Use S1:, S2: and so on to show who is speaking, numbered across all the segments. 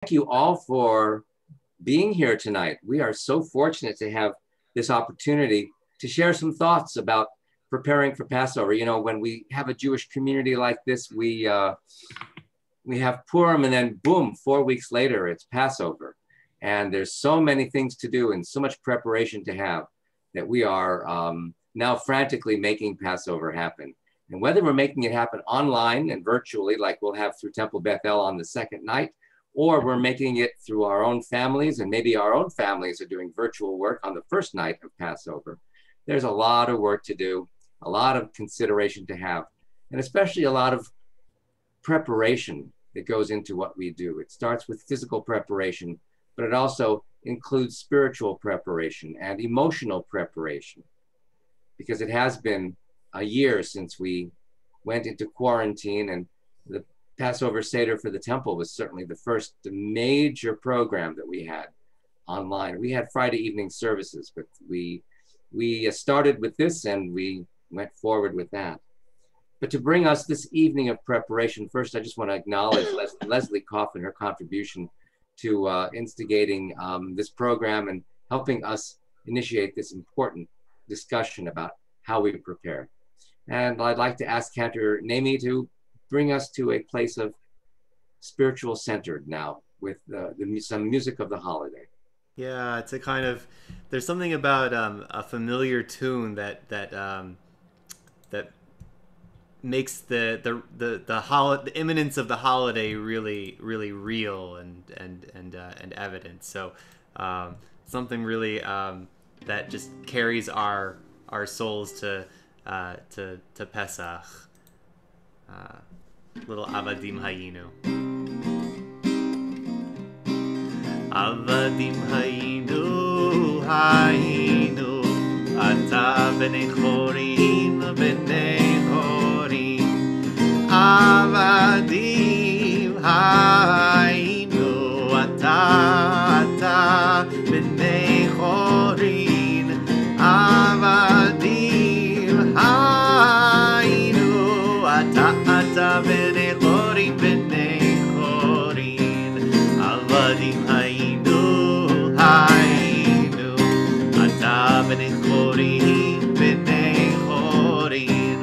S1: Thank you all for being here tonight. We are so fortunate to have this opportunity to share some thoughts about preparing for Passover. You know, when we have a Jewish community like this, we have Purim, and then boom, 4 weeks later, it's Passover. And there's so many things to do and so much preparation to have that we are now frantically making Passover happen. And whether we're making it happen online and virtually, like we'll have through Temple Bethel on the second night, or we're making it through our own families, and maybe our own families are doing virtual work on the first night of Passover. There's a lot of work to do, a lot of consideration to have, and especially a lot of preparation that goes into what we do. It starts with physical preparation, but it also includes spiritual preparation and emotional preparation, because it has been a year since we went into quarantine, and the Passover Seder for the temple was certainly the first major program that we had online. We had Friday evening services, but we started with this and we went forward with that. But to bring us this evening of preparation, first I just want to acknowledge Leslie Coffin, her contribution to instigating this program and helping us initiate this important discussion about how we prepare. And I'd like to ask Cantor Nemi to bring us to a place of spiritual centered now with some music of the holiday.
S2: Yeah, it's a kind of, there's something about a familiar tune that makes the imminence of the holiday really real and evident. So something really that just carries our souls to Pesach. Little Avadim Hayinu. Avadim Hayinu, Hayinu, Ata b'nei chorim, b'nei chorim. Avadim Hayinu, Ata b'nei chorim. Avadim Hayinu, Ata b'nei chorim, b'nei chorim. Avadim Hayinu, Hayinu, Ata b'nei chorim, b'nei chorim.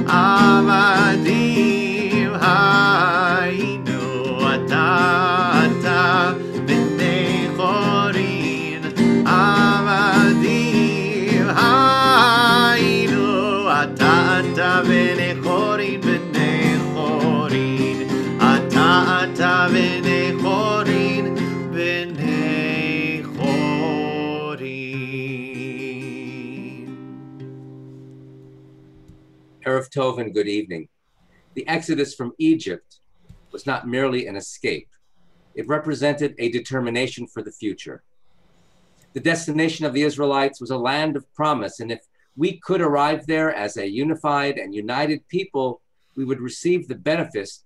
S2: Avadim Hayinu, Ata b'nei chorim. Avadim Hayinu, Ata b'nei chorim, b'nei chorim. Ata b'nei chorim, b'nei chorim.
S1: Erev Tov and good evening. The exodus from Egypt was not merely an escape. It represented a determination for the future. The destination of the Israelites was a land of promise, and if we could arrive there as a unified and united people, we would receive the benefits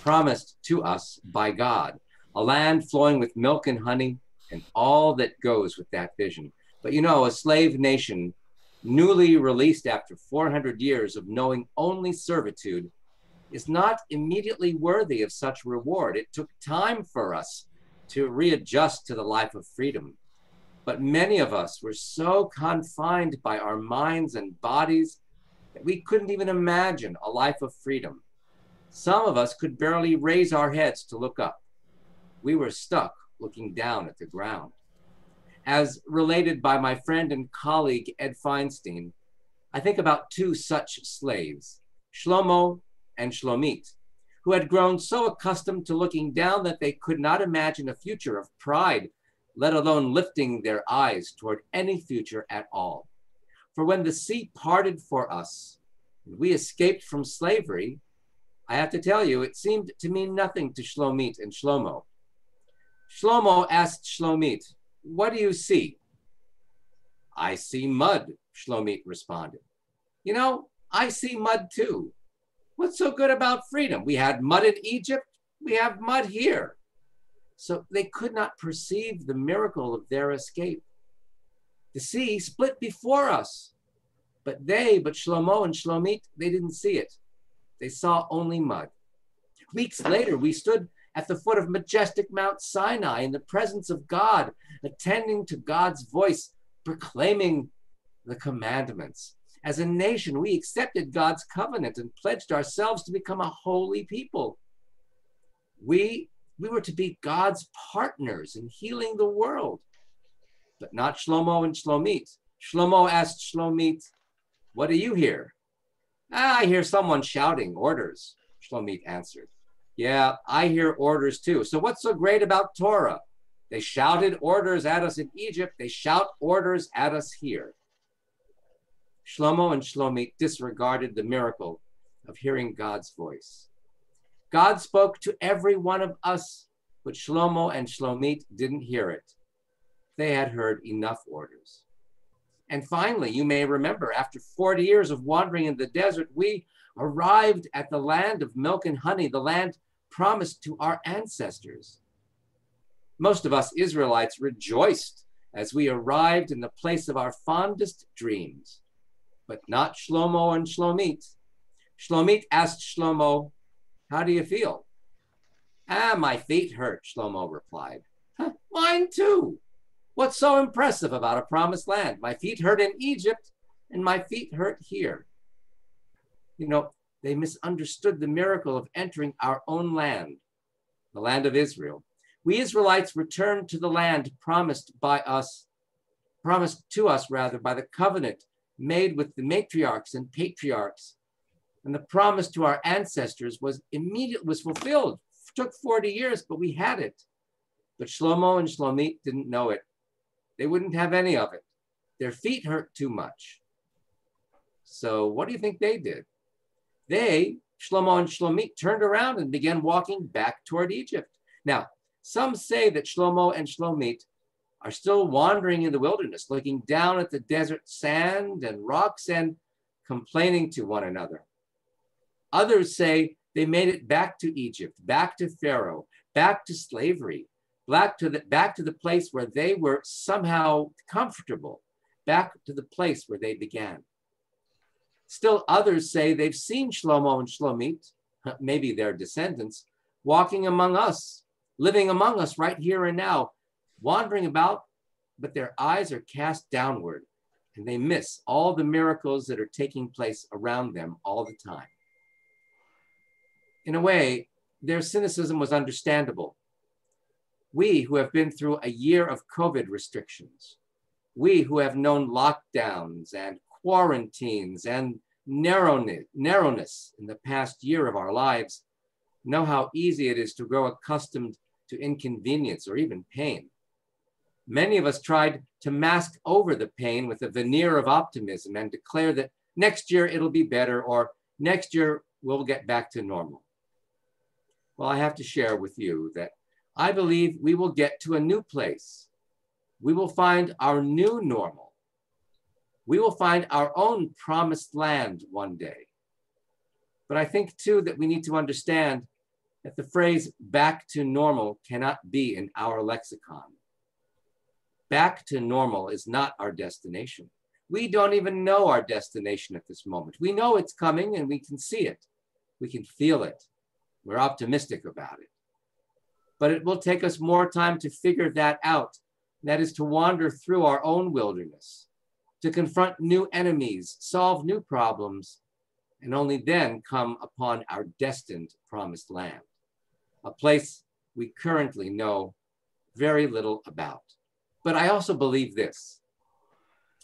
S1: promised to us by God, a land flowing with milk and honey and all that goes with that vision. But you know, a slave nation, newly released after 400 years of knowing only servitude, is not immediately worthy of such reward. It took time for us to readjust to the life of freedom. But many of us were so confined by our minds and bodies that we couldn't even imagine a life of freedom. Some of us could barely raise our heads to look up. We were stuck looking down at the ground. As related by my friend and colleague Ed Feinstein, I think about two such slaves, Shlomo and Shlomit, who had grown so accustomed to looking down that they could not imagine a future of pride, let alone lifting their eyes toward any future at all. For when the sea parted for us, and we escaped from slavery, I have to tell you, it seemed to mean nothing to Shlomit and Shlomo. Shlomo asked Shlomit, "What do you see?" "I see mud," Shlomit responded. "You know, I see mud too. What's so good about freedom? We had mud in Egypt, we have mud here." So they could not perceive the miracle of their escape. The sea split before us, but Shlomo and Shlomit, they didn't see it. They saw only mud. Weeks later, we stood at the foot of majestic Mount Sinai in the presence of God, attending to God's voice, proclaiming the commandments. As a nation, we accepted God's covenant and pledged ourselves to become a holy people. We were to be God's partners in healing the world, but not Shlomo and Shlomit. Shlomo asked Shlomit, "What do you hear?" "I hear someone shouting orders," Shlomit answered. "Yeah, I hear orders too. So what's so great about Torah? They shouted orders at us in Egypt. They shout orders at us here." Shlomo and Shlomit disregarded the miracle of hearing God's voice. God spoke to every one of us, but Shlomo and Shlomit didn't hear it. They had heard enough orders. And finally, you may remember, after 40 years of wandering in the desert, we arrived at the land of milk and honey, the land promised to our ancestors. Most of us Israelites rejoiced as we arrived in the place of our fondest dreams, but not Shlomo and Shlomit. Shlomit asked Shlomo, "How do you feel?" My feet hurt," Shlomo replied. Mine too. What's so impressive about a promised land? My feet hurt in Egypt and my feet hurt here. You know, they misunderstood the miracle of entering our own land, the land of Israel. We Israelites returned to the land promised to us by the covenant made with the matriarchs and patriarchs. And the promise to our ancestors was fulfilled. It took 40 years, but we had it. But Shlomo and Shlomit didn't know it. They wouldn't have any of it. Their feet hurt too much. So what do you think they did? Shlomo and Shlomit, turned around and began walking back toward Egypt. Now, some say that Shlomo and Shlomit are still wandering in the wilderness, looking down at the desert sand and rocks and complaining to one another. Others say they made it back to Egypt, back to Pharaoh, back to slavery, back to the place where they were somehow comfortable, back to the place where they began. Still others say they've seen Shlomo and Shlomit, maybe their descendants, walking among us, living among us right here and now, wandering about, but their eyes are cast downward and they miss all the miracles that are taking place around them all the time. In a way, their cynicism was understandable. We who have been through a year of COVID restrictions, we who have known lockdowns and quarantines and narrowness in the past year of our lives, know how easy it is to grow accustomed to inconvenience or even pain. Many of us tried to mask over the pain with a veneer of optimism and declare that next year it'll be better or next year we'll get back to normal. Well, I have to share with you that I believe we will get to a new place. We will find our new normal. We will find our own promised land one day. But I think too that we need to understand that the phrase back to normal cannot be in our lexicon. Back to normal is not our destination. We don't even know our destination at this moment. We know it's coming and we can see it. We can feel it. We're optimistic about it. But it will take us more time to figure that out. That is to wander through our own wilderness, to confront new enemies, solve new problems, and only then come upon our destined promised land, a place we currently know very little about. But I also believe this.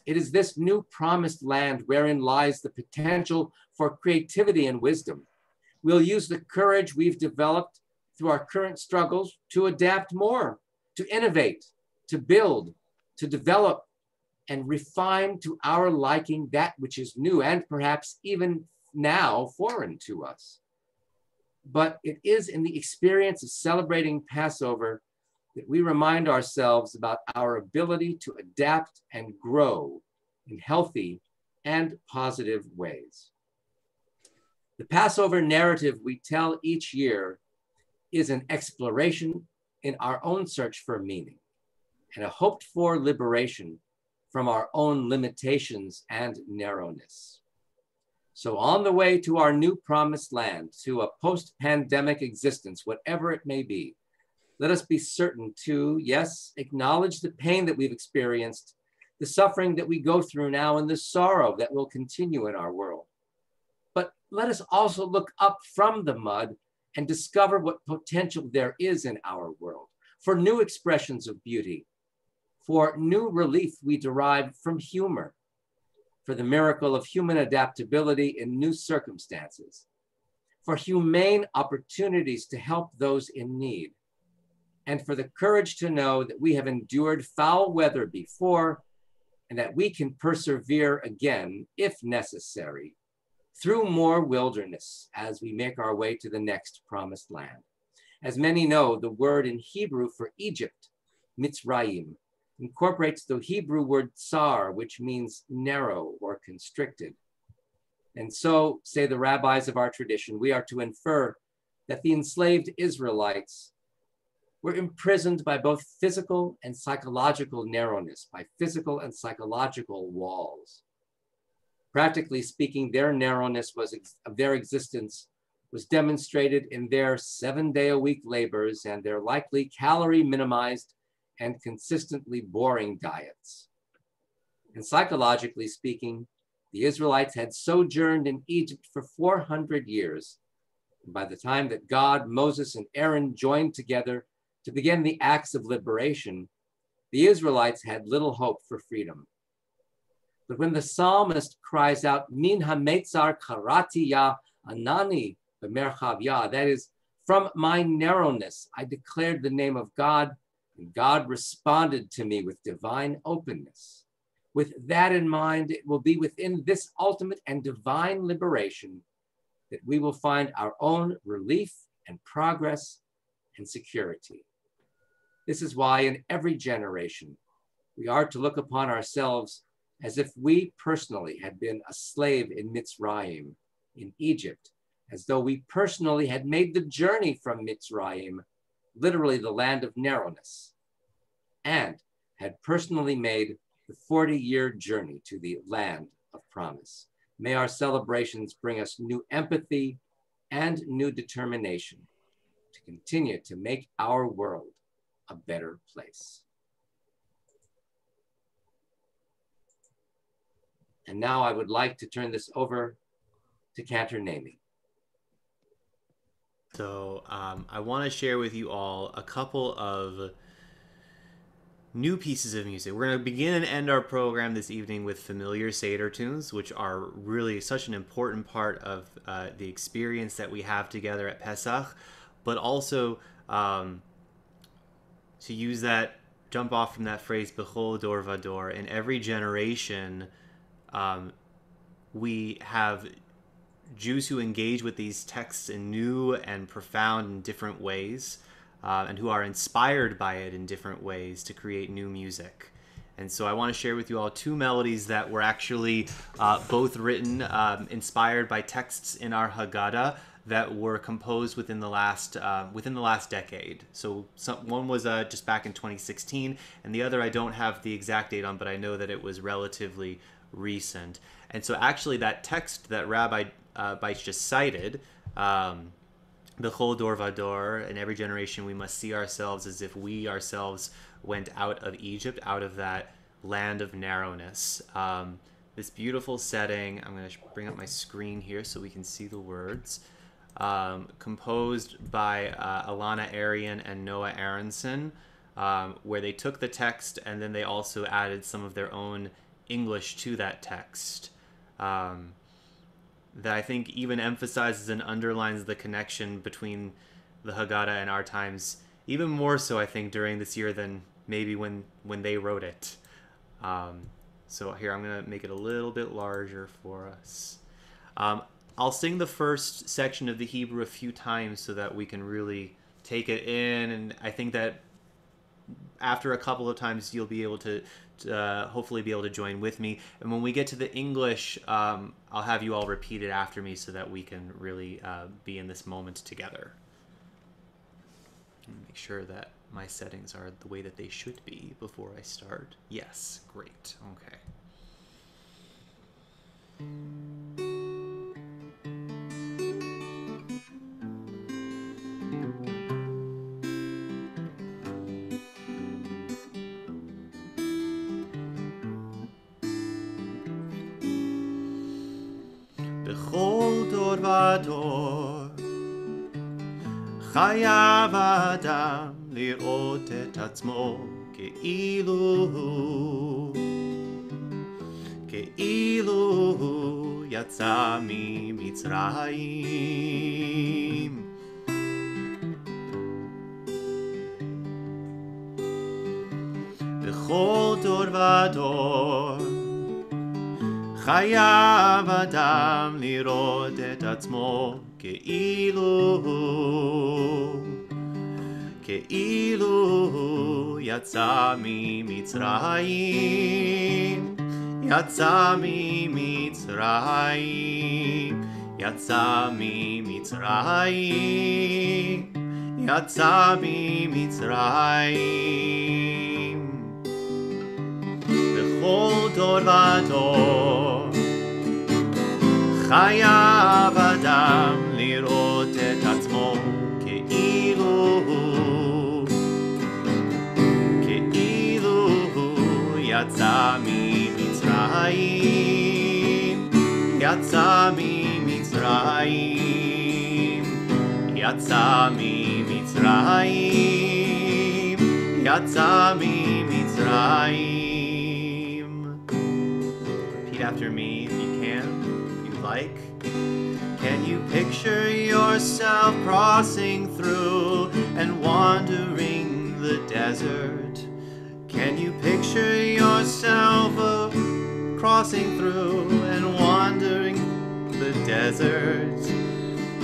S1: It is this new promised land wherein lies the potential for creativity and wisdom. We'll use the courage we've developed through our current struggles to adapt more, to innovate, to build, to develop, and refine to our liking that which is new and perhaps even now foreign to us. But it is in the experience of celebrating Passover that we remind ourselves about our ability to adapt and grow in healthy and positive ways. The Passover narrative we tell each year is an exploration in our own search for meaning and a hoped for liberation from our own limitations and narrowness. So on the way to our new promised land, to a post-pandemic existence, whatever it may be, let us be certain to, yes, acknowledge the pain that we've experienced, the suffering that we go through now, and the sorrow that will continue in our world. But let us also look up from the mud and discover what potential there is in our world for new expressions of beauty, for new relief we derive from humor, for the miracle of human adaptability in new circumstances, for humane opportunities to help those in need, and for the courage to know that we have endured foul weather before and that we can persevere again, if necessary, through more wilderness as we make our way to the next promised land. As many know, the word in Hebrew for Egypt, Mitzrayim, incorporates the Hebrew word tsar, which means narrow or constricted. And so, say the rabbis of our tradition, we are to infer that the enslaved Israelites were imprisoned by both physical and psychological narrowness, by physical and psychological walls. Practically speaking, their narrowness of their existence was demonstrated in their 7-day-a-week labors and their likely calorie minimized and consistently boring diets. And psychologically speaking, the Israelites had sojourned in Egypt for 400 years. And by the time that God, Moses, and Aaron joined together to begin the acts of liberation, the Israelites had little hope for freedom. But when the psalmist cries out, Min hametzar karati ya anani b'merchav ya, that is, from my narrowness, I declared the name of God, and God responded to me with divine openness. With that in mind, it will be within this ultimate and divine liberation that we will find our own relief and progress and security. This is why in every generation, we are to look upon ourselves as if we personally had been a slave in Mitzrayim, in Egypt, as though we personally had made the journey from Mitzrayim, literally the land of narrowness, and had personally made the 40-year journey to the land of promise. May our celebrations bring us new empathy and new determination to continue to make our world a better place. And now I would like to turn this over to Cantor Nami.
S2: So I want to share with you all a couple of new pieces of music. We're going to begin and end our program this evening with familiar Seder tunes, which are really such an important part of the experience that we have together at Pesach, but also to use that, jump off from that phrase, Bechol Dor Vador, in every generation, we have Jews who engage with these texts in new and profound and different ways, and who are inspired by it in different ways to create new music. And so I want to share with you all two melodies that were actually both written, inspired by texts in our Haggadah that were composed within the last decade. So one was just back in 2016, and the other I don't have the exact date on, but I know that it was relatively recent. And so actually that text that Rabbi Beitz just cited, Bechol Dor Vador, in every generation we must see ourselves as if we ourselves went out of Egypt, out of that land of narrowness. This beautiful setting, I'm going to bring up my screen here so we can see the words, composed by Alana Arian and Noah Aronson, where they took the text and then they also added some of their own English to that text. That I think even emphasizes and underlines the connection between the Haggadah and our times, even more so, I think, during this year than maybe when they wrote it. So here, I'm going to make it a little bit larger for us. I'll sing the first section of the Hebrew a few times so that we can really take it in, and I think that after a couple of times you'll be able to hopefully be able to join with me. And when we get to the English, I'll have you all repeat it after me so that we can really be in this moment together. Make sure that my settings are the way that they should be before I start. Yes, great. Okay. ודור חייב האדם לראות את עצמו כאילו הוא יצא ממצרים. בכל דור ודור חייב אדם לראות את עצמו כאילו הוא יצא ממצרים, יצא ממצרים, יצא ממצרים, יצא ממצרים. בכל דור ודור חייב אדם לראות את עצמו כאילו הוא יצא ממצרים, יצא ממצרים, יצא ממצרים, יצא ממצרים. Repeat after me if you can, if you like. Can you picture yourself crossing through and wandering the desert? Can you picture yourself crossing through and wandering the desert?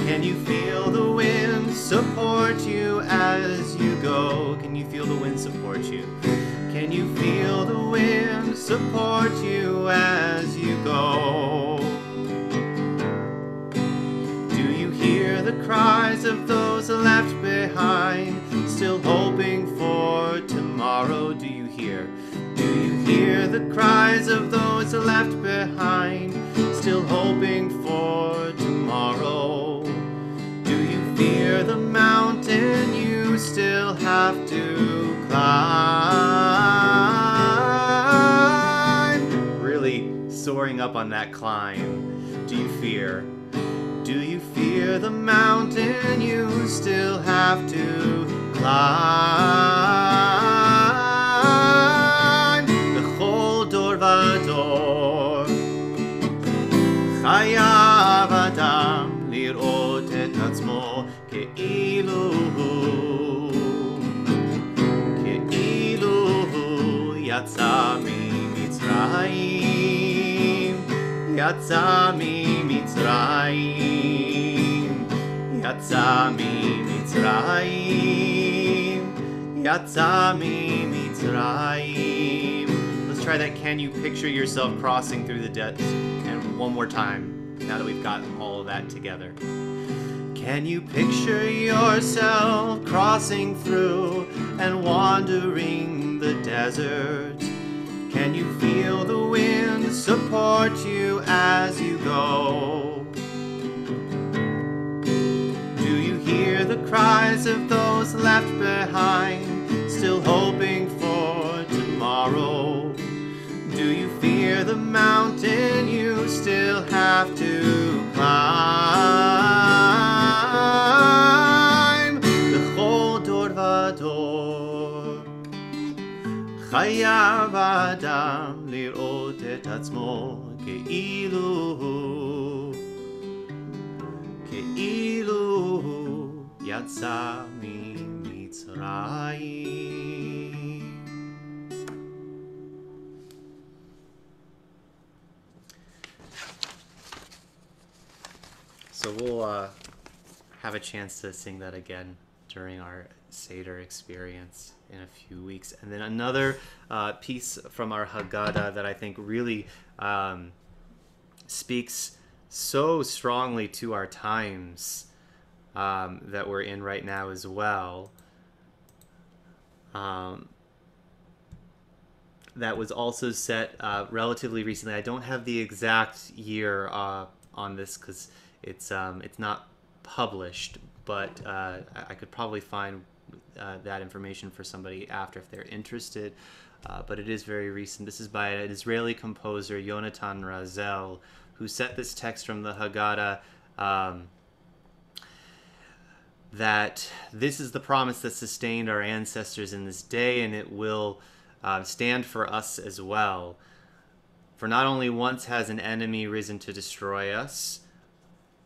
S2: Can you feel the wind support you as you go? Can you feel the wind support you? Can you feel the wind support you as you go? Do you hear the cries of those left behind, still hoping for tomorrow? Do you hear? Do you hear the cries of those left behind, still hoping for tomorrow? Do you fear the mountain you still have to climb? Really soaring up on that climb. Do you fear? Do you fear the mountain you still have to climb? בכל דור ודור חייב אדם לראות את עצמו כאילו הוא יצא ממצרים, יצא ממצרים, יצא ממצרים, יצא ממצרים. Let's try that. Can you picture yourself crossing through the desert? And one more time, now that we've gotten all of that together. Can you picture yourself crossing through and wandering the desert? Can you feel the wind support you as you go? Do you hear the cries of those left behind, still hoping for tomorrow? Do you fear the mountain you still have to climb? בכל דור ודור חייב האדם לראות את עצמו כאילו הוא יצא ממצרים. So we'll have a chance to sing that again during our Seder experience in a few weeks. And then another piece from our Haggadah that I think really speaks so strongly to our times that we're in right now as well. That was also set relatively recently. I don't have the exact year on this because it's not published, but I could probably find that information for somebody after if they're interested. But it is very recent. This is by an Israeli composer, Yonatan Razel, who set this text from the Haggadah that this is the promise that sustained our ancestors in this day, and it will stand for us as well. For not only once has an enemy risen to destroy us,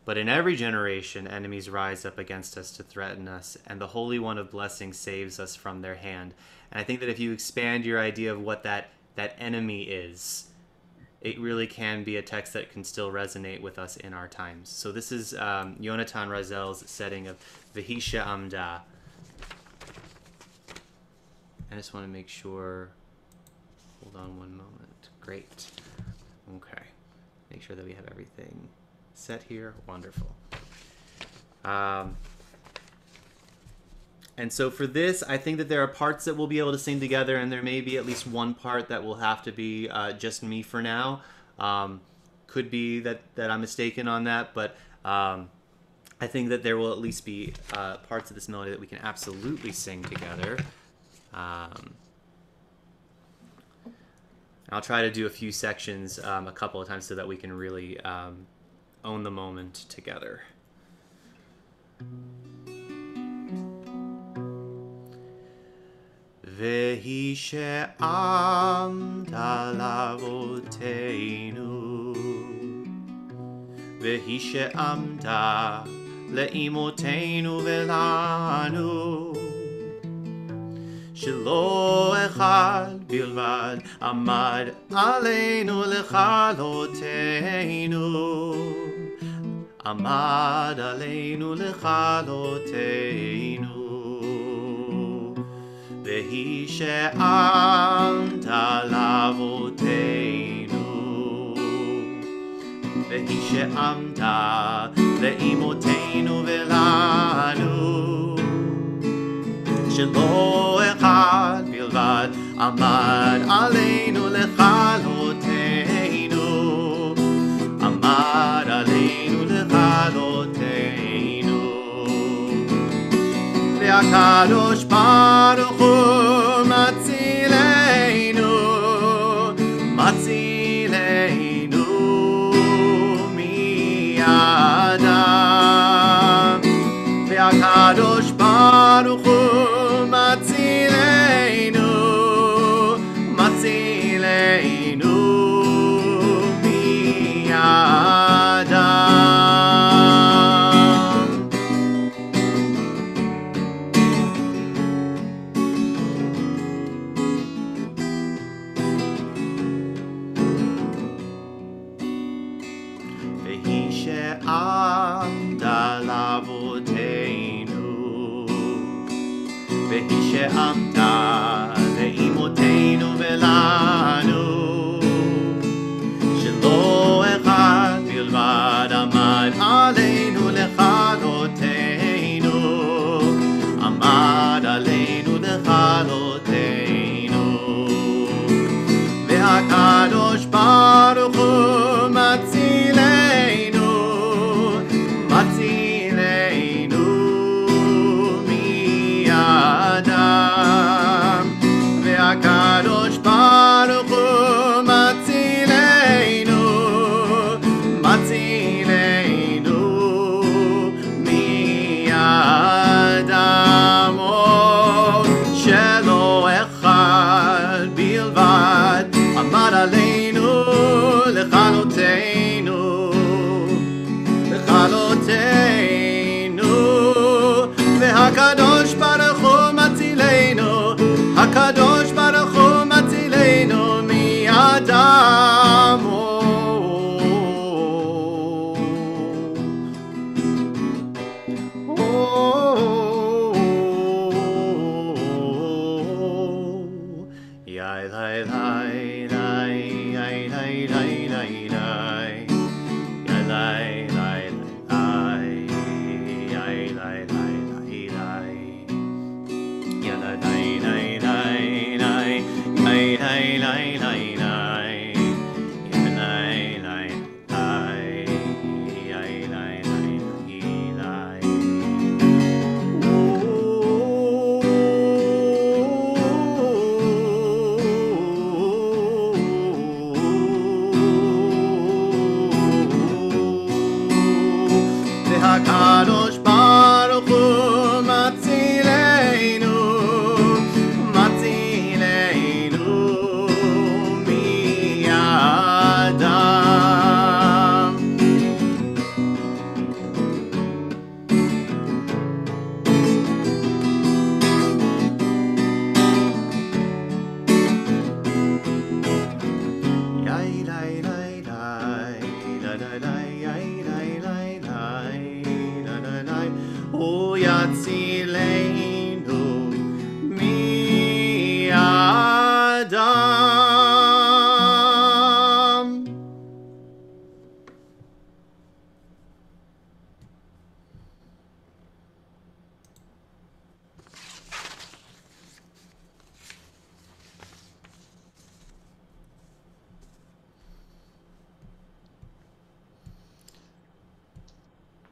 S2: but in every generation enemies rise up against us to threaten us, and the Holy One of Blessing saves us from their hand. And I think that if you expand your idea of what that enemy is, it really can be a text that can still resonate with us in our times. So this is Yonatan Razel's setting of Vehisha Amda. I just want to make sure. Hold on one moment. Great. Okay. Make sure that we have everything set here. Wonderful. And so for this, I think that there are parts that we'll be able to sing together, and there may be at least one part that will have to be just me for now. Could be that I'm mistaken on that, but I think that there will at least be parts of this melody that we can absolutely sing together. I'll try to do a few sections a couple of times so that we can really own the moment together. Vehi she'amda lavoteinu, Vehi she'amda le'imoteinu velanu, Shelo echad bilvad amad aleinu lechaloteinu, Amad aleinu lechaloteinu. Vehi she'amda lavoteinu, Vehi she'amda le'imoteinu velanu, Shelo echad bilvad amad aleinu lechaloteinu, Amad aleinu lechaloteinu. Ve'akadosh Baruch Hu matzileinu, matzileinu mi'adam. Ve'akadosh Baruch Hu matzileinu, matzileinu mi'adam. Vehi she'amda lavoteinu, Vehi she'amda le'imoteinu velanu, Shelo echad bilvad amad aleinu lechaloteinu, Amad aleinu lechaloteinu. Ve'akadosh Baruch Hu matzileinu, matzileinu mi'adam. Ve'akadosh Baruch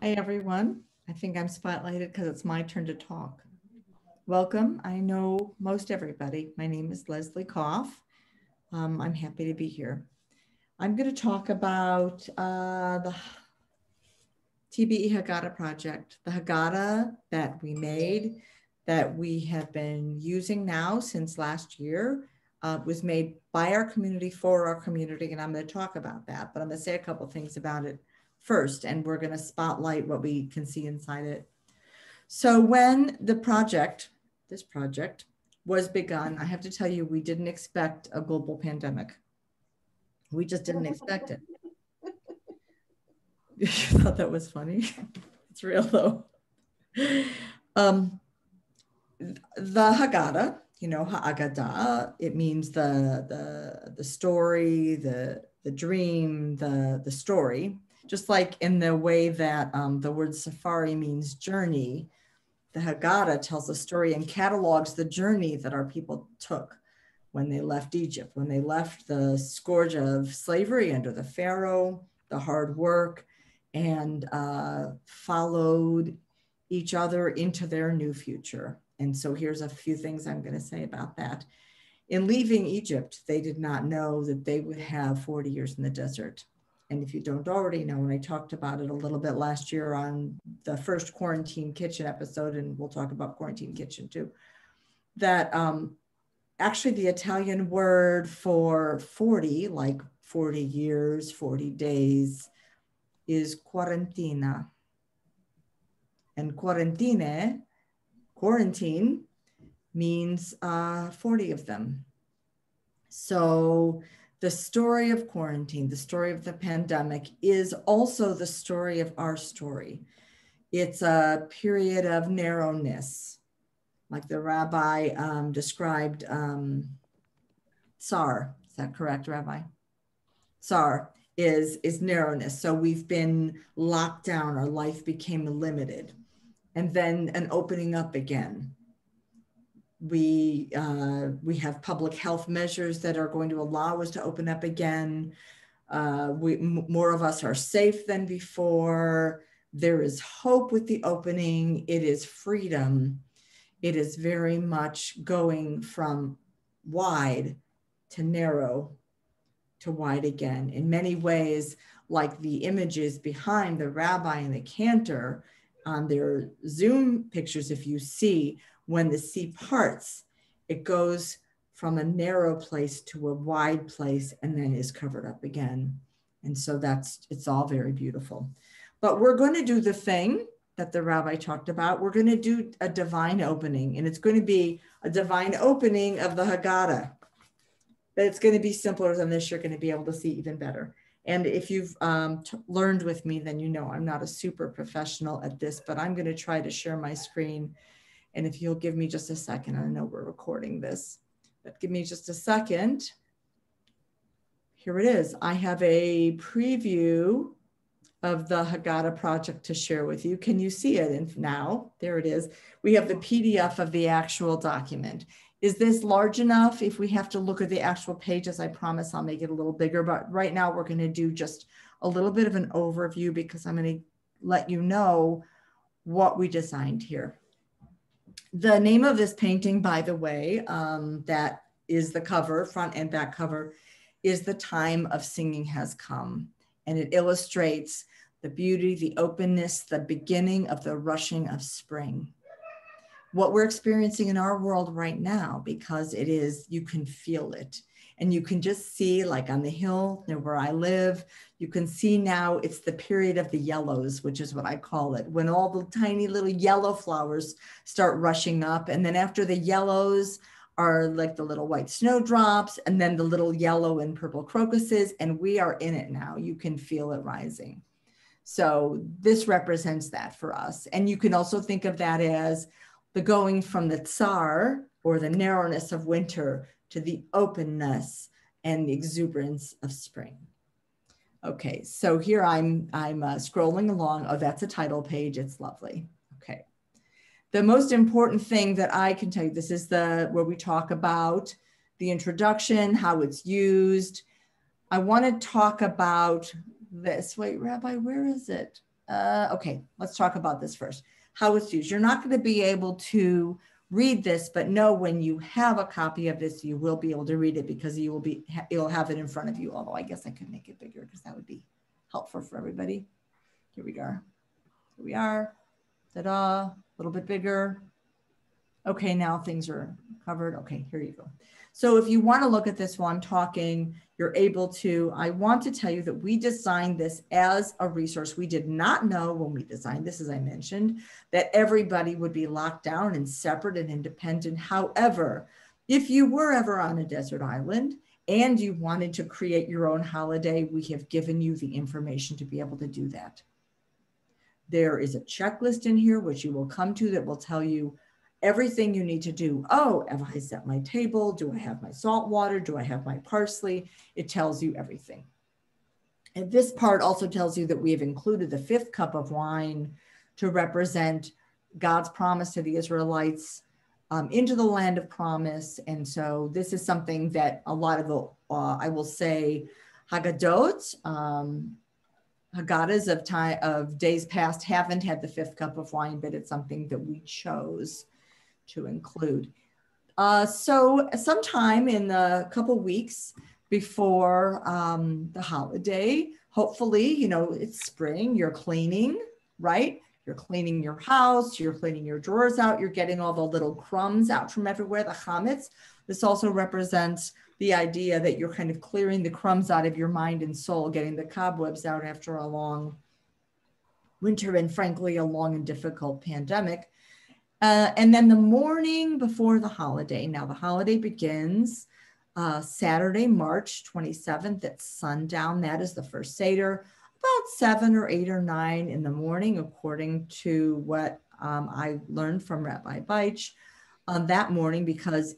S3: Hi, everyone. I think I'm spotlighted because it's my turn to talk. Welcome. I know most everybody. My name is Leslie Koff. I'm happy to be here. I'm going to talk about the TBE Haggadah project, the Haggadah that we made, that we have been using now since last year, was made by our community for our community, and I'm going to talk about that, but I'm going to say a couple things about it first, and we're going to spotlight what we can see inside it. So when the project, this project was begun, I have to tell you, we didn't expect a global pandemic. We just didn't expect it. You thought that was funny? It's real though. The Haggadah, you know, Haggadah, it means the story, the dream, the story. Just like in the way that the word safari means journey, the Haggadah tells a story and catalogs the journey that our people took when they left Egypt, when they left the scourge of slavery under the Pharaoh, the hard work, and followed each other into their new future. And so here's a few things I'm going to say about that. In leaving Egypt, they did not know that they would have 40 years in the desert. And if you don't already know, and I talked about it a little bit last year on the first Quarantine Kitchen episode, and we'll talk about Quarantine Kitchen too, that actually the Italian word for 40, like 40 years, 40 days, is quarantina. And quarantine means 40 of them. So the story of quarantine, the story of the pandemic, is also the story of our story. It's a period of narrowness, like the rabbi described Tsar. Is that correct, Rabbi? Tsar is narrowness. So we've been locked down, our life became limited. And then an opening up again. We have public health measures that are going to allow us to open up again. More of us are safe than before. There is hope with the opening. It is freedom. It is very much going from wide to narrow to wide again. In many ways, like the images behind the rabbi and the cantor on their Zoom pictures, if you see, when the sea parts, it goes from a narrow place to a wide place and then is covered up again. And so it's all very beautiful. But we're going to do the thing that the rabbi talked about. We're going to do a divine opening, and it's going to be a divine opening of the Haggadah. But it's going to be simpler than this. You're going to be able to see even better. And if you've learned with me, then you know I'm not a super professional at this, but I'm going to try to share my screen. And if you'll give me just a second, I know we're recording this, but give me just a second. Here it is. I have a preview of the Haggadah project to share with you. Can you see it? And now, there it is. We have the PDF of the actual document. Is this large enough? If we have to look at the actual pages, I promise I'll make it a little bigger, but right now we're going to do just a little bit of an overview because I'm going to let you know what we designed here. The name of this painting, by the way, that is the cover, front and back cover, is The Time of Singing Has Come. And it illustrates the beauty, the openness, the beginning of the rushing of spring. What we're experiencing in our world right now, because it is, you can feel it. And you can just see, like on the hill near where I live, you can see now it's the period of the yellows, which is what I call it, when all the tiny little yellow flowers start rushing up. And then after the yellows are like the little white snowdrops, and then the little yellow and purple crocuses, and we are in it now. You can feel it rising. So this represents that for us. And you can also think of that as the going from the tsar, or the narrowness of winter, to the openness and the exuberance of spring. Okay, so here I'm scrolling along. Oh, that's a title page. It's lovely. Okay. The most important thing that I can tell you, this is where we talk about the introduction, how it's used. I want to talk about this. Wait, Rabbi, where is it? Okay, let's talk about this first. How it's used. You're not going to be able to read this, but know when you have a copy of this, you will be able to read it because you'll have it in front of you. Although I guess I could make it bigger because that would be helpful for everybody. Here we go. Here we are. Ta-da, a little bit bigger. Okay, now things are covered. Okay, here you go. So if you want to look at this while I'm talking, you're able to. I want to tell you that we designed this as a resource. We did not know when we designed this, as I mentioned, that everybody would be locked down and separate and independent. However, if you were ever on a desert island and you wanted to create your own holiday, we have given you the information to be able to do that. There is a checklist in here, which you will come to, that will tell you everything you need to do. Oh, have I set my table? Do I have my salt water? Do I have my parsley? It tells you everything. And this part also tells you that we have included the 5th cup of wine to represent God's promise to the Israelites into the land of promise. And so this is something that a lot of the, I will say, Haggadot, Haggadahs of time of days past haven't had the 5th cup of wine, but it's something that we chose to include. So sometime in a couple weeks before the holiday, hopefully, you know, it's spring, you're cleaning, right? You're cleaning your house, you're cleaning your drawers out, you're getting all the little crumbs out from everywhere, the chametz. This also represents the idea that you're kind of clearing the crumbs out of your mind and soul, getting the cobwebs out after a long winter and frankly, a long and difficult pandemic. And then the morning before the holiday, now the holiday begins Saturday, March 27th at sundown. That is the first Seder, about 7 or 8 or 9 in the morning, according to what I learned from Rabbi Beitch that morning, because,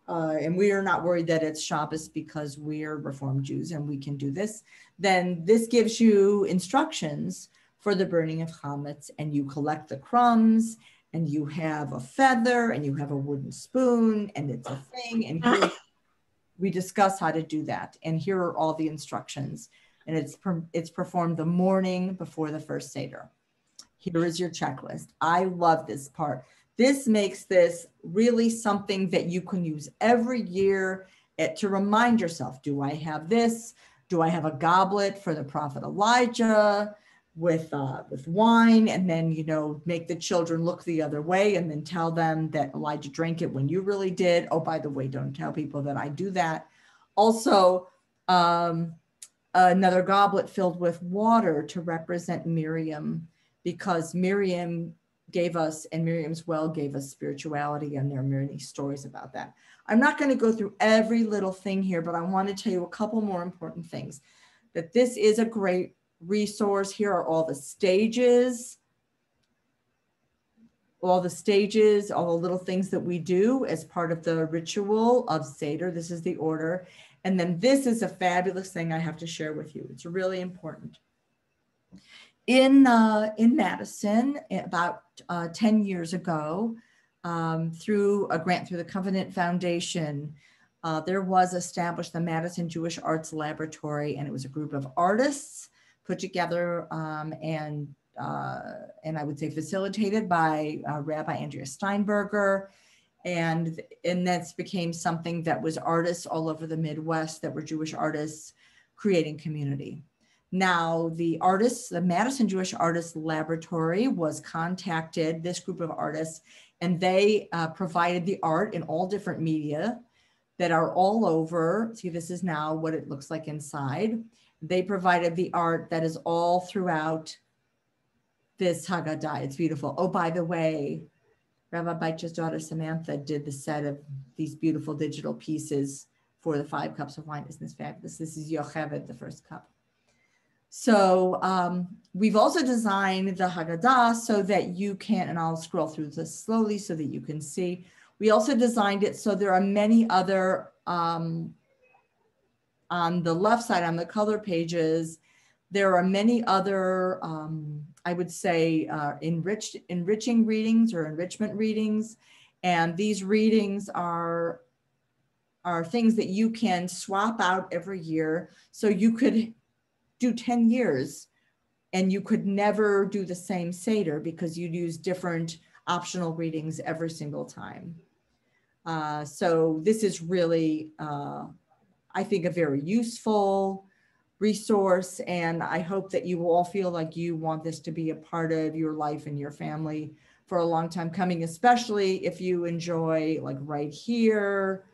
S3: and we are not worried that it's Shabbos because we're Reformed Jews and we can do this. Then this gives you instructions for the burning of chametz, and you collect the crumbs, and you have a feather, and you have a wooden spoon, and it's a thing. And here we discuss how to do that. And here are all the instructions. And it's performed the morning before the first Seder. Here is your checklist. I love this part. This makes this really something that you can use every year to remind yourself, do I have this? Do I have a goblet for the prophet Elijah with wine? And then, you know, make the children look the other way and then tell them that Elijah drank it when you really did. Oh, by the way, don't tell people that I do that. Also, another goblet filled with water to represent Miriam, because Miriam gave us, and Miriam's well gave us spirituality, and there are many stories about that. I'm not going to go through every little thing here, but I want to tell you a couple more important things. That this is a great resource. Here are all the stages, all the little things that we do as part of the ritual of Seder. This is the order. And then this is a fabulous thing I have to share with you. It's really important. In Madison, about 10 years ago, through a grant through the Covenant Foundation, there was established the Madison Jewish Arts Laboratory, and it was a group of artists put together and I would say facilitated by Rabbi Andrea Steinberger. And that's became something that was artists all over the Midwest that were Jewish artists creating community. Now the Madison Jewish Artists Laboratory was contacted, this group of artists, and they provided the art in all different media that are all over. See, this is now what it looks like inside. They provided the art that is all throughout this Haggadah. It's beautiful. Oh, by the way, Rabbi Beitch's daughter Samantha did the set of these beautiful digital pieces for the 5 cups of wine. Isn't this fabulous? This is Yocheved, the first cup. So we've also designed the Haggadah so that you can, and I'll scroll through this slowly so that you can see. We also designed it so there are many other, on the left side, on the color pages, there are many other, I would say, enriching readings or enrichment readings. And these readings are things that you can swap out every year. So you could do 10 years And you could never do the same Seder because you'd use different optional readings every single time. So this is really, I think, a very useful resource. And I hope that you all feel like you want this to be a part of your life and your family for a long time coming, especially if you enjoy, like right here,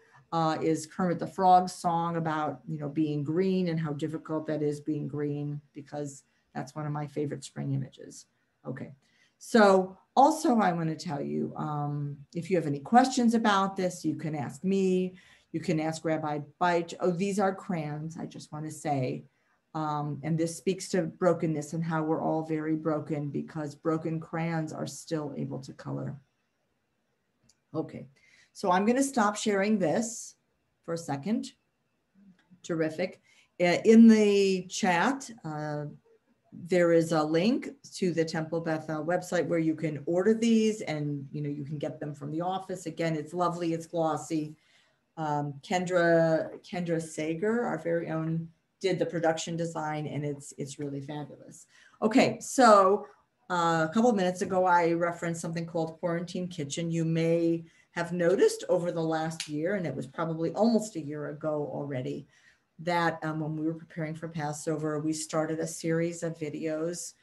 S3: is Kermit the Frog's song about, you know, being green and how difficult that is being green, because that's one of my favorite spring images. Okay, so also I want to tell you, if you have any questions about this, you can ask me, you can ask Rabbi Beitch. Oh, these are crayons, I just want to say. And this speaks to brokenness and how we're all very broken, because broken crayons are still able to color. Okay, so I'm going to stop sharing this for a second. Terrific. In the chat, there is a link to the Temple Bethel website where you can order these, and you know, you can get them from the office. Again, it's lovely, it's glossy. Kendra Sager, our very own, did the production design, and it's really fabulous. Okay, so a couple of minutes ago, I referenced something called Quarantine Kitchen. You may have noticed over the last year, and it was probably almost a year ago already, that when we were preparing for Passover, we started a series of videos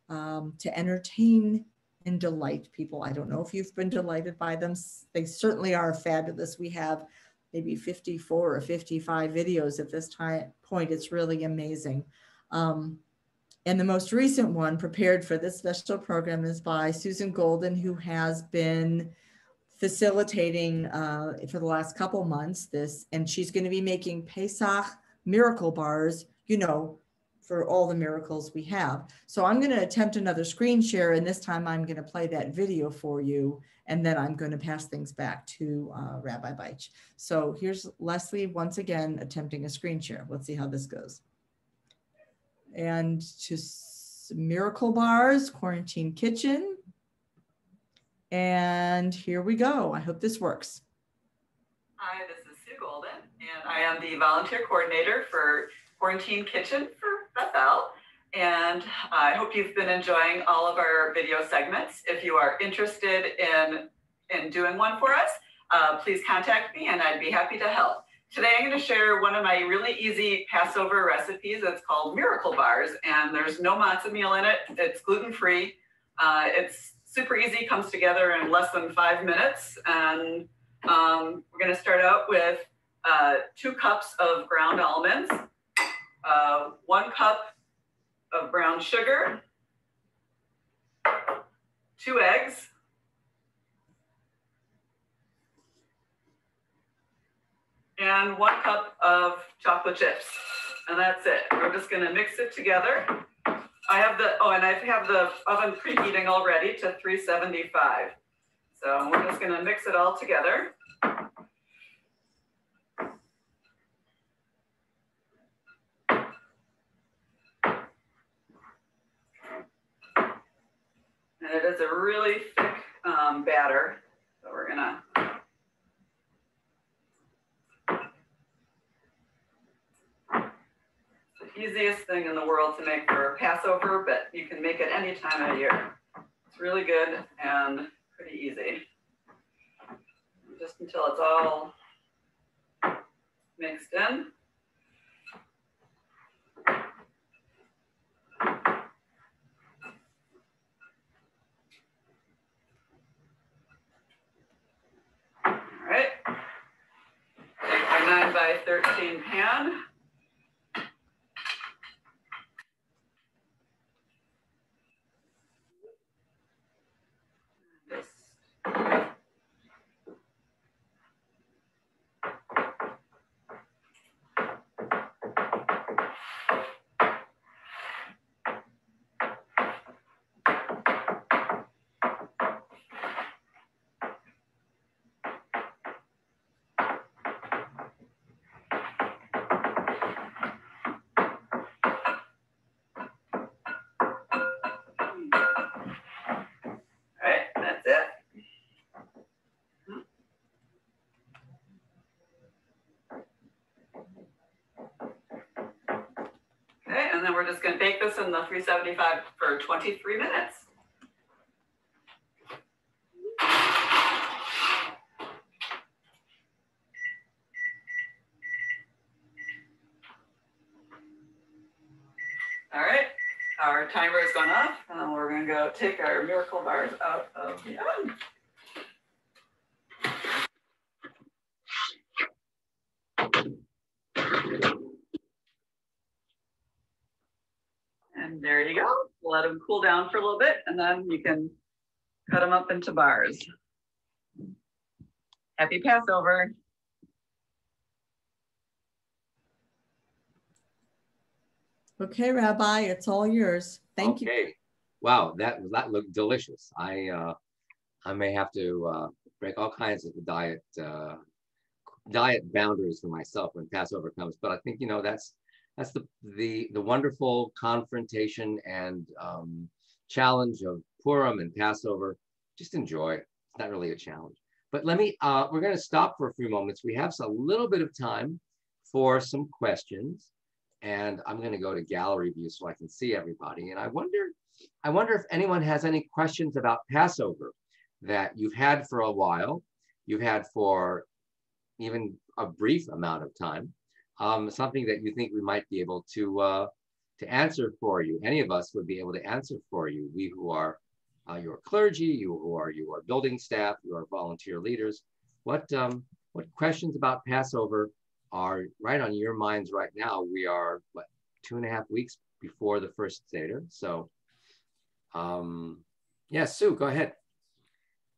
S3: to entertain and delight people. I don't know if you've been delighted by them. They certainly are fabulous. We have maybe 54 or 55 videos at this point. It's really amazing. And the most recent one prepared for this special program is by Susan Golden, who has been facilitating for the last couple months this, and she's going to be making Pesach miracle bars, you know, for all the miracles we have. So I'm going to attempt another screen share, and this time I'm going to play that video for you, and then I'm going to pass things back to Rabbi Beitch. So here's Leslie once again attempting a screen share. Let's see how this goes. And just miracle bars, Quarantine Kitchen. And here we go. I hope this works.
S4: Hi, this is Sue Golden, and I am the volunteer coordinator for Quarantine Kitchen for Bethel. And I hope you've been enjoying all of our video segments. If you are interested in doing one for us, please contact me and I'd be happy to help. Today I'm going to share one of my really easy Passover recipes. It's called Miracle Bars, and there's no matzah meal in it. It's gluten-free. It's super easy, comes together in less than 5 minutes. And we're going to start out with 2 cups of ground almonds, 1 cup of brown sugar, 2 eggs, and 1 cup of chocolate chips. And that's it. We're just going to mix it together. I have the oven preheating already to 375. So we're just going to mix it all together. And it is a really thick batter. So we're going to easiest thing in the world to make for Passover, but you can make it any time of year. It's really good and pretty easy. Just until it's all mixed in. All right. Take my 9 by 13 pan. then we're just gonna bake this in the 375 for 23 minutes. All right, our timer has gone off, and we're gonna go take our miracle bars out of the oven. And there you go. Let them cool down for a little bit, and then you can cut them up into bars. Happy Passover.
S3: Okay, Rabbi, it's all yours. Thank you.
S1: Okay. Wow, that looked delicious. I may have to break all kinds of diet boundaries for myself when Passover comes. But I think, you know, that's the wonderful confrontation and challenge of Purim and Passover. Just enjoy it. It's not really a challenge. But let me, we're going to stop for a few moments. We have a little bit of time for some questions. And I'm going to go to gallery view so I can see everybody. And I wonder if anyone has any questions about Passover that you've had for a while, you've had for even a brief amount of time, something that you think we might be able to answer for you. Any of us would be able to answer for you. We who are your clergy, you who are your building staff, you are volunteer leaders. What questions about Passover are right on your minds right now? We are, what, 2.5 weeks before the first Seder. So, yeah, Sue, go ahead.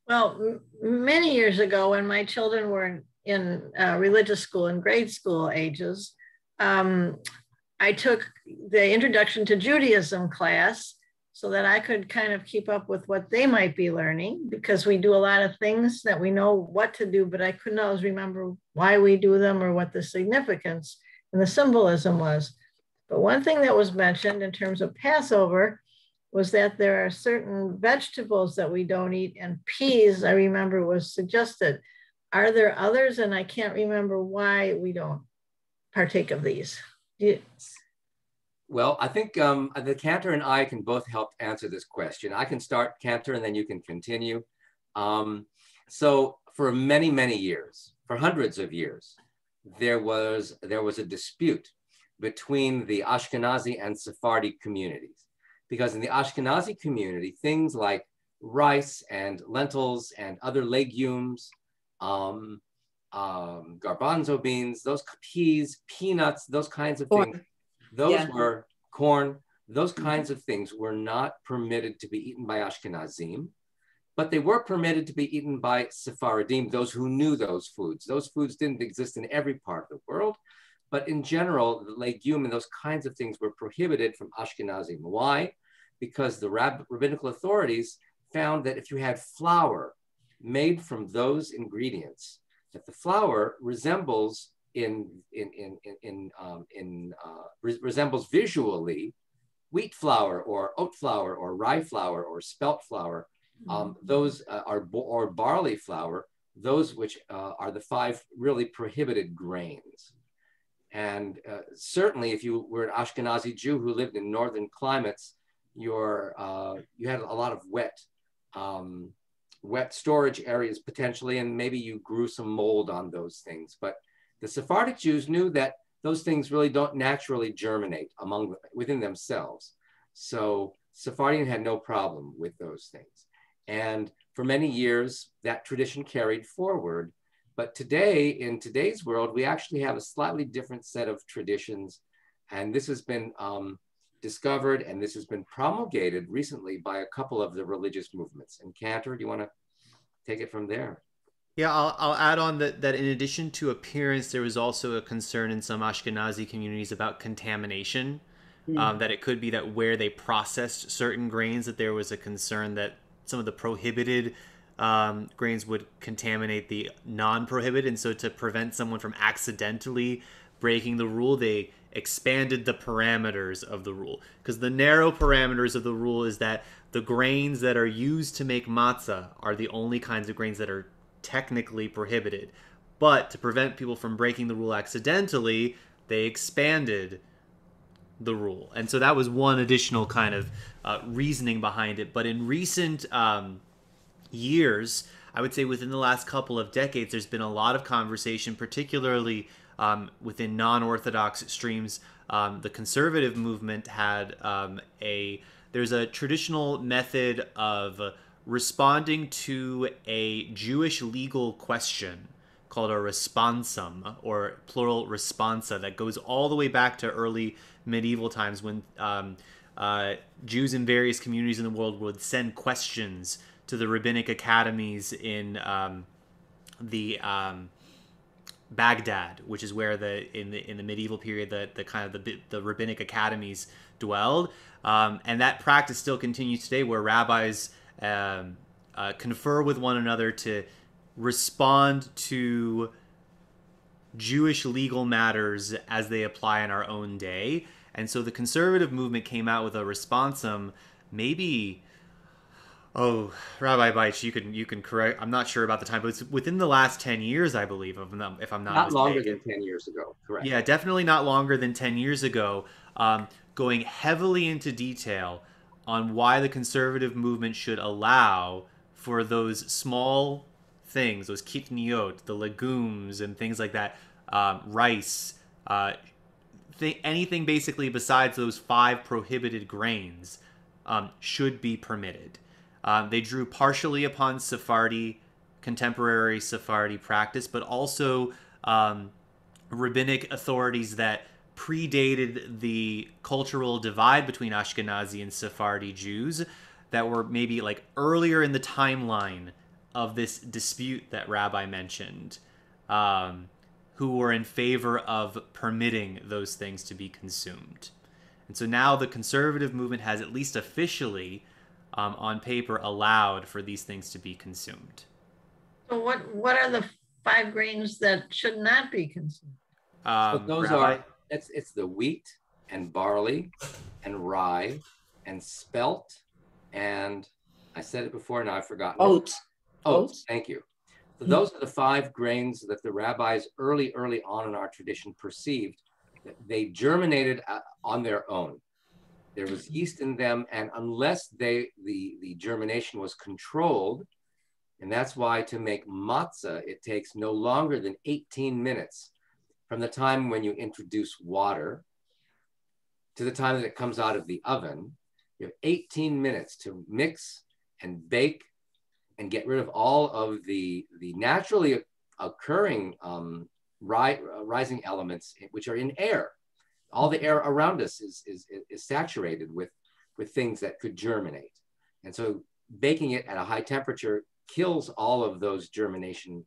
S5: Well, many years ago when my children were in religious school and grade school ages, I took the Introduction to Judaism class so that I could kind of keep up with what they might be learning, because we do a lot of things that we know what to do, but I couldn't always remember why we do them or what the significance and the symbolism was. But one thing that was mentioned in terms of Passover was that there are certain vegetables that we don't eat, and peas, I remember, was suggested. Are there others? And I can't remember why we don't partake of these.
S1: Well, I think the Cantor and I can both help answer this question. I can start, Cantor, and then you can continue. So for many, many years, for hundreds of years, there was a dispute between the Ashkenazi and Sephardi communities. Because in the Ashkenazi community, things like rice and lentils and other legumes, garbanzo beans, those peas, peanuts, those kinds of things, those were corn, those kinds of things were not permitted to be eaten by Ashkenazim, but they were permitted to be eaten by Sephardim, those who knew those foods. Those foods didn't exist in every part of the world, but in general, the legume and those kinds of things were prohibited from Ashkenazim. Why? Because the rabbinical authorities found that if you had flour made from those ingredients, that the flour resembles resembles visually wheat flour or oat flour or rye flour or spelt flour. Those or barley flour, those which are the 5 really prohibited grains. And certainly if you were an Ashkenazi Jew who lived in northern climates, you had a lot of wet storage areas potentially, and maybe you grew some mold on those things. But the Sephardic Jews knew that those things really don't naturally germinate within themselves. So Sephardim had no problem with those things. And for many years, that tradition carried forward. But today, in today's world, we actually have a slightly different set of traditions. And this has been discovered, and this has been promulgated recently by a couple of the religious movements. And Cantor, do you want to take it from there?
S2: Yeah, I'll add on that in addition to appearance, there was also a concern in some Ashkenazi communities about contamination, that it could be that where they processed certain grains, that there was a concern that some of the prohibited grains would contaminate the non-prohibited. And so to prevent someone from accidentally breaking the rule, they expanded the parameters of the rule. Because the narrow parameters of the rule is that the grains that are used to make matzah are the only kinds of grains that are technically prohibited. But to prevent people from breaking the rule accidentally, they expanded the rule. And so that was one additional kind of reasoning behind it. But in recent years, I would say within the last couple of decades, there's been a lot of conversation, particularly within non-Orthodox streams. The conservative movement had there's a traditional method of responding to a Jewish legal question called a responsum, or plural responsa, that goes all the way back to early medieval times when Jews in various communities in the world would send questions to the rabbinic academies in Baghdad, which is where in the medieval period the rabbinic academies dwelled, and that practice still continues today, where rabbis confer with one another to respond to Jewish legal matters as they apply in our own day. And so the conservative movement came out with a responsum, maybe, Rabbi Beitch, you can correct, I'm not sure about the time, but it's within the last 10 years, I believe, if I'm not mistaken.
S1: Longer than 10 years ago, correct.
S2: Yeah, definitely not longer than 10 years ago, going heavily into detail on why the conservative movement should allow for those small things, those kitniot, the legumes and things like that, rice, anything basically besides those 5 prohibited grains should be permitted. They drew partially upon contemporary Sephardi practice, but also rabbinic authorities that predated the cultural divide between Ashkenazi and Sephardi Jews, that were maybe like earlier in the timeline of this dispute that Rabbi mentioned, who were in favor of permitting those things to be consumed. And so now the conservative movement has, at least officially, on paper, allowed for these things to be consumed.
S5: So what are the 5 grains that should not be consumed?
S1: So those Rabbi? It's the wheat and barley and rye and spelt, and I said it before, now I've forgotten. Oats, thank you. So those are the 5 grains that the rabbis early on in our tradition perceived that they germinated on their own. There was yeast in them, and unless the germination was controlled, and that's why to make matzah, it takes no longer than 18 minutes from the time when you introduce water to the time that it comes out of the oven. You have 18 minutes to mix and bake and get rid of all of the naturally occurring rising elements which are in air. All the air around us is saturated with things that could germinate. And so baking it at a high temperature kills all of those germination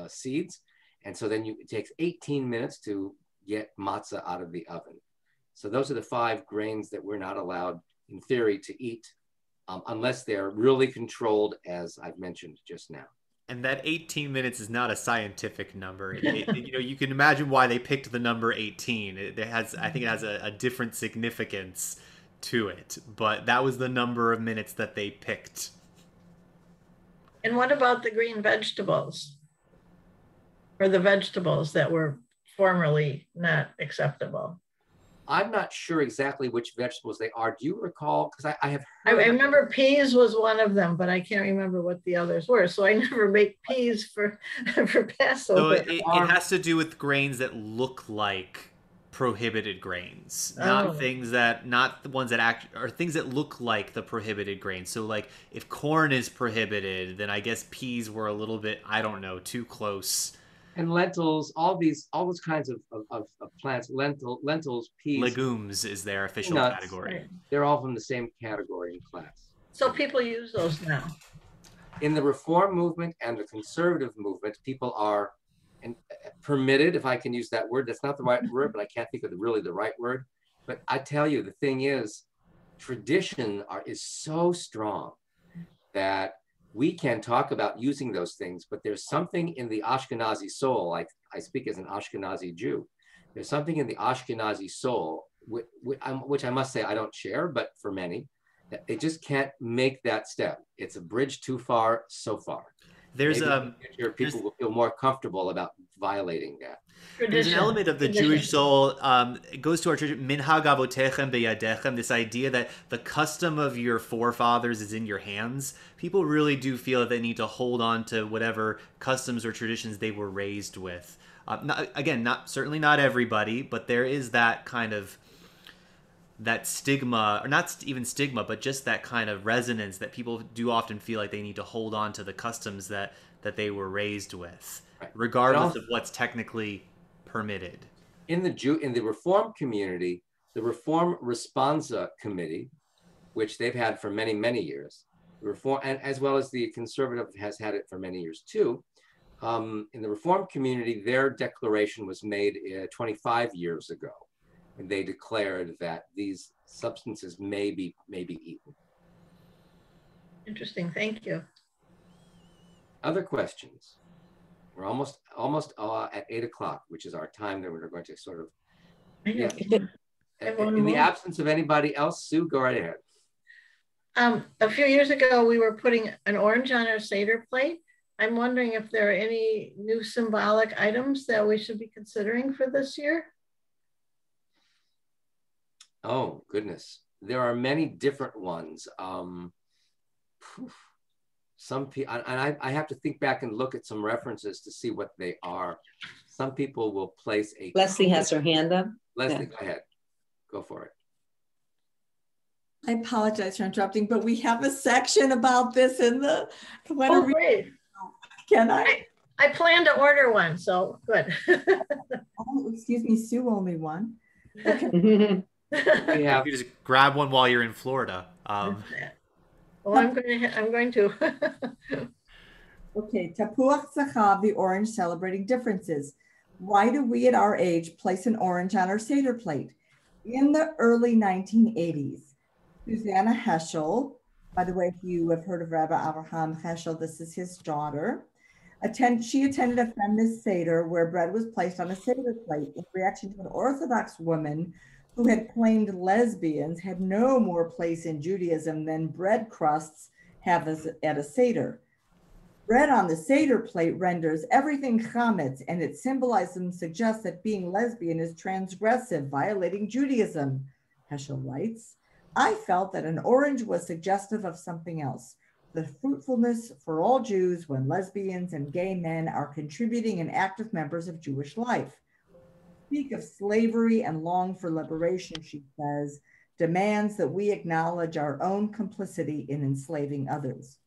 S1: seeds. And so then it takes 18 minutes to get matzah out of the oven. So those are the 5 grains that we're not allowed, in theory, to eat unless they're really controlled, as I've mentioned just now.
S2: And that 18 minutes is not a scientific number. You can imagine why they picked the number 18. I think it has a different significance to it, but that was the number of minutes that they picked.
S5: And what about the green vegetables? Or the vegetables that were formerly not acceptable?
S1: I'm not sure exactly which vegetables they are. Do you recall? Because I have heard.
S5: I remember peas was one of them, but I can't remember what the others were. So I never make peas for Passover.
S2: So it has to do with grains that look like prohibited grains, not the ones that are things that look like the prohibited grains. So like if corn is prohibited, then I guess peas were a little bit, I don't know, too close.
S1: And lentils, all those kinds of plants, lentils, peas.
S2: Legumes is their official category.
S5: Right.
S1: They're all from the same category and class.
S5: So people use those now.
S1: In the Reform movement and the conservative movement, people are permitted, if I can use that word. That's not the right word, but I can't think of really the right word. But I tell you, the thing is, tradition is so strong that we can talk about using those things, but there's something in the Ashkenazi soul, like I speak as an Ashkenazi Jew, there's something in the Ashkenazi soul, which I must say I don't share, but for many, that they just can't make that step. It's a bridge too far, so far.
S2: There's
S1: Maybe in the future, people will feel more comfortable about violating that.
S2: There's an element of the Jewish soul. It goes to our tradition, minhag avotechem beyadechem, this idea that the custom of your forefathers is in your hands. People really do feel that they need to hold on to whatever customs or traditions they were raised with. Certainly not everybody, but there is that kind of that stigma, or not even stigma, but just that kind of resonance that people do often feel like they need to hold on to the customs that they were raised with, regardless of what's technically permitted.
S1: In the Reform community, the Reform Responsa Committee, which they've had for many, many years, the Reform, and as well as the Conservative has had it for many years too. In the Reform community, their declaration was made 25 years ago, and they declared that these substances may be eaten.
S5: Interesting. Thank you.
S1: Other questions? We're almost at 8 o'clock, which is our time that we're going to sort of. Yeah. In the absence of anybody else, Sue, go right ahead.
S5: A few years ago, we were putting an orange on our Seder plate. I'm wondering if there are any new symbolic items that we should be considering for this year.
S1: Oh, goodness. There are many different ones. Some people, and I have to think back and look at some references to see what they are. Some people will place a.
S6: Leslie has her hand up.
S1: Leslie, Go ahead. Go for it.
S3: I apologize for interrupting, but we have a section about this in the.
S5: Oh, great.
S3: Can I?
S5: I plan to order one, so good.
S3: Oh, excuse me, Sue, only one.
S6: Okay.
S2: You just grab one while you're in Florida.
S5: Well, I'm going to.
S3: Okay, Tapuach Zachav, the orange celebrating differences. Why do we at our age place an orange on our Seder plate? In the early 1980s, Susanna Heschel, by the way, if you have heard of Rabbi Abraham Heschel, this is his daughter. She attended a feminist Seder where bread was placed on a Seder plate in reaction to an Orthodox woman who had claimed lesbians had no more place in Judaism than bread crusts have at a Seder. Bread on the Seder plate renders everything chametz, and its symbolism suggests that being lesbian is transgressive, violating Judaism, Heschel writes. I felt that an orange was suggestive of something else, the fruitfulness for all Jews when lesbians and gay men are contributing and active members of Jewish life. Speak of slavery and long for liberation, she says, demands that we acknowledge our own complicity in enslaving others.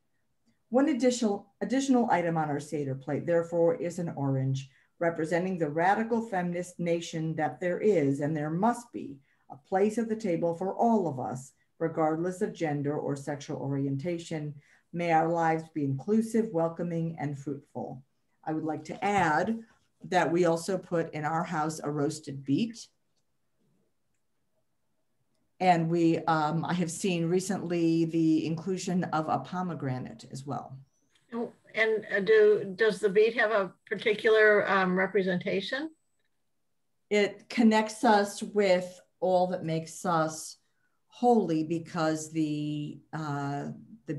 S3: One additional item on our Seder plate, therefore, is an orange, representing the radical feminist nation that there is, and there must be, a place at the table for all of us, regardless of gender or sexual orientation. May our lives be inclusive, welcoming, and fruitful. I would like to add that we also put in our house a roasted beet. And I have seen recently the inclusion of a pomegranate as well.
S5: Oh, and does the beet have a particular representation?
S3: It connects us with all that makes us holy because the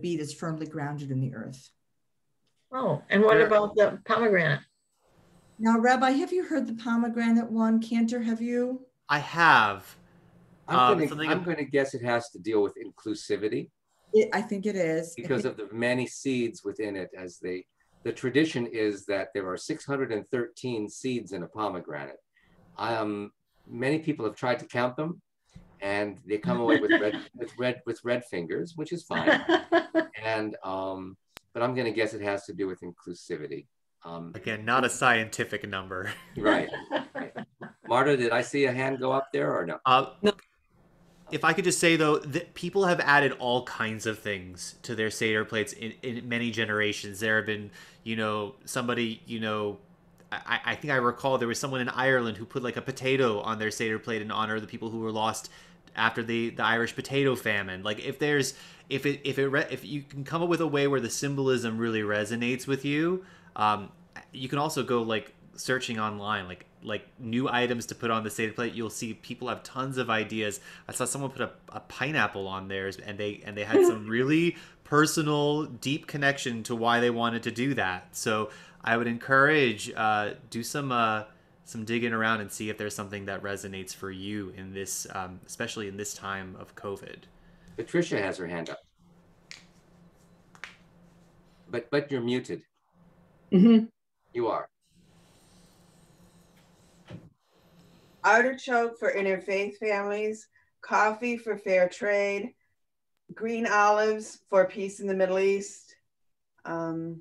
S3: beet is firmly grounded in the earth.
S5: Oh, and what about the pomegranate?
S3: Now, Rabbi, have you heard the pomegranate one? Cantor, have you?
S2: I have.
S1: I'm going to guess it has to deal with inclusivity.
S3: I think it is.
S1: Because of the many seeds within it, as the tradition is that there are 613 seeds in a pomegranate. Many people have tried to count them, and they come away with red fingers, which is fine. And but I'm going to guess it has to do with inclusivity.
S2: Again, not a scientific number.
S1: Right. Marta, did I see a hand go up there or no?
S6: No.
S2: If I could just say, though, that people have added all kinds of things to their Seder plates in many generations. There have been, somebody, I think I recall there was someone in Ireland who put like a potato on their Seder plate in honor of the people who were lost after the Irish potato famine. Like if you can come up with a way where the symbolism really resonates with you, you can also go like searching online, like like new items to put on the Seder plate, you'll see people have tons of ideas. I saw someone put a pineapple on theirs, and they had some really personal, deep connection to why they wanted to do that. So I would encourage do some digging around and see if there's something that resonates for you in this, especially in this time of COVID.
S1: Patricia has her hand up. But you're muted.
S6: Mhm.
S1: You are.
S7: Artichoke for interfaith families, coffee for fair trade, green olives for peace in the Middle East. I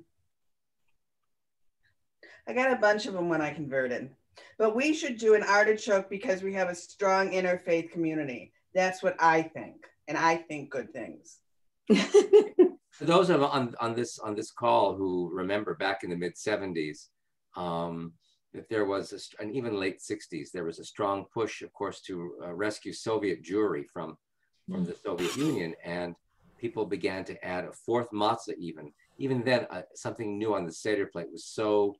S7: got a bunch of them when I converted. But we should do an artichoke because we have a strong interfaith community. That's what I think. And I think good things.
S1: For those of on this call who remember back in the mid-70s, that there was and even late 60s, there was a strong push, of course, to rescue Soviet Jewry from the Soviet Union, and people began to add a fourth matzah. Even then, something new on the Seder plate was so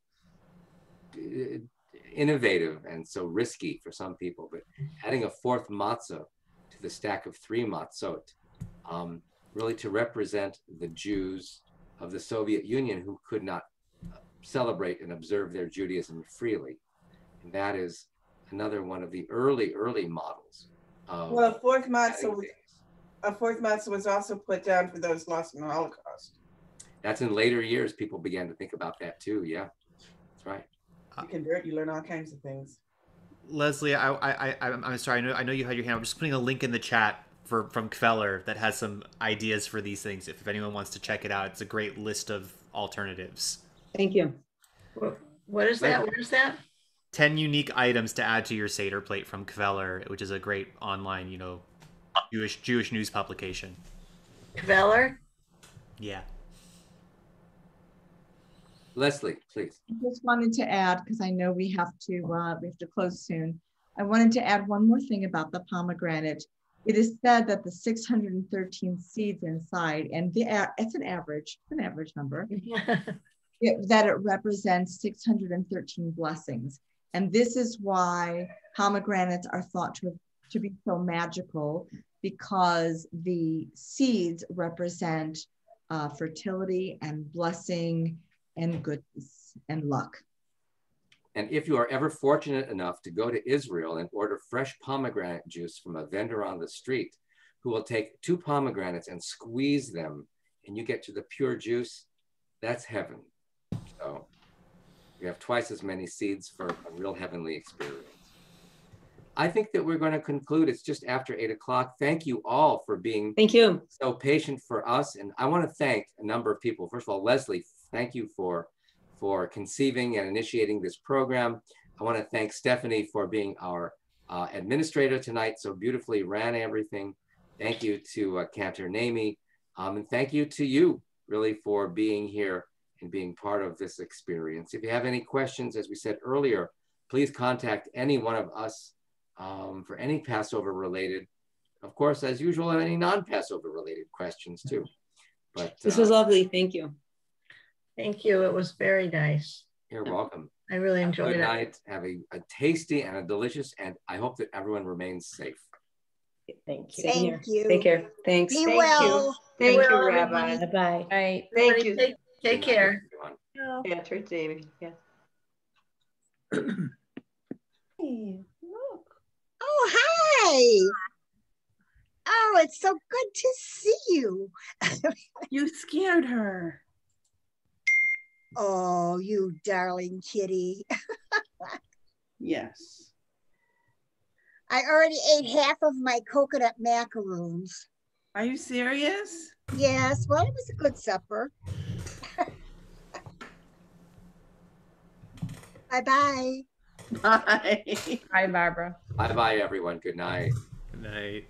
S1: innovative and so risky for some people. But adding a fourth matzah to the stack of 3 matzot, really to represent the Jews of the Soviet Union who could not celebrate and observe their Judaism freely. And that is another one of the early models of
S7: well, a fourth matzah was also put down for those lost in the Holocaust.
S1: That's in later years, people began to think about that too. Yeah, that's right.
S7: You convert, you learn all kinds of things.
S2: Leslie, I'm sorry. I know you had your hand. I'm just putting a link in the chat from Kveller that has some ideas for these things. If anyone wants to check it out, it's a great list of alternatives.
S6: Thank you.
S5: What is that? What is that?
S2: 10 unique items to add to your Seder plate from Kveller, which is a great online, Jewish news publication.
S5: Kveller?
S2: Yeah.
S1: Leslie, please.
S3: I just wanted to add, because I know we have to close soon. I wanted to add one more thing about the pomegranate. It is said that the 613 seeds inside, and it's an average number, that it represents 613 blessings. And this is why pomegranates are thought to be so magical, because the seeds represent fertility and blessing and goodness and luck.
S1: And if you are ever fortunate enough to go to Israel and order fresh pomegranate juice from a vendor on the street who will take 2 pomegranates and squeeze them, and you get to the pure juice, that's heaven. So you have twice as many seeds for a real heavenly experience. I think that we're going to conclude. It's just after 8 o'clock. Thank you all for being so patient for us. And I want to thank a number of people. First of all, Leslie, thank you for conceiving and initiating this program. I want to thank Stephanie for being our administrator tonight, so beautifully ran everything. Thank you to Cantor Nami, and thank you to you, really, for being here and being part of this experience. If you have any questions, as we said earlier, please contact any one of us for any Passover related. Of course, as usual, any non-Passover related questions too. But
S6: this was lovely. Thank you.
S5: Thank you. It was very nice.
S1: You're welcome.
S5: I really enjoyed it.
S1: Good night. Have a tasty and a delicious, and I hope that everyone remains safe.
S6: Thank you.
S8: Thank you.
S6: Take care. Thanks.
S8: Be
S6: Thank
S8: well.
S6: you. Thank
S5: Be
S6: you,
S5: well,
S6: Rabbi.
S5: everybody.
S6: Bye-bye.
S5: All right.
S6: Thank you.
S5: Take care.
S6: Yeah, treat Davy. Yeah.
S7: Hey, look.
S8: Oh, hi. Oh, it's so good to see you.
S7: You scared her.
S8: Oh, you darling kitty.
S7: Yes.
S8: I already ate half of my coconut macaroons.
S7: Are you serious?
S8: Yes, well, it was a good supper. Bye-bye.
S7: Bye.
S6: Bye, Barbara.
S1: Bye-bye, everyone. Good night.
S2: Good night.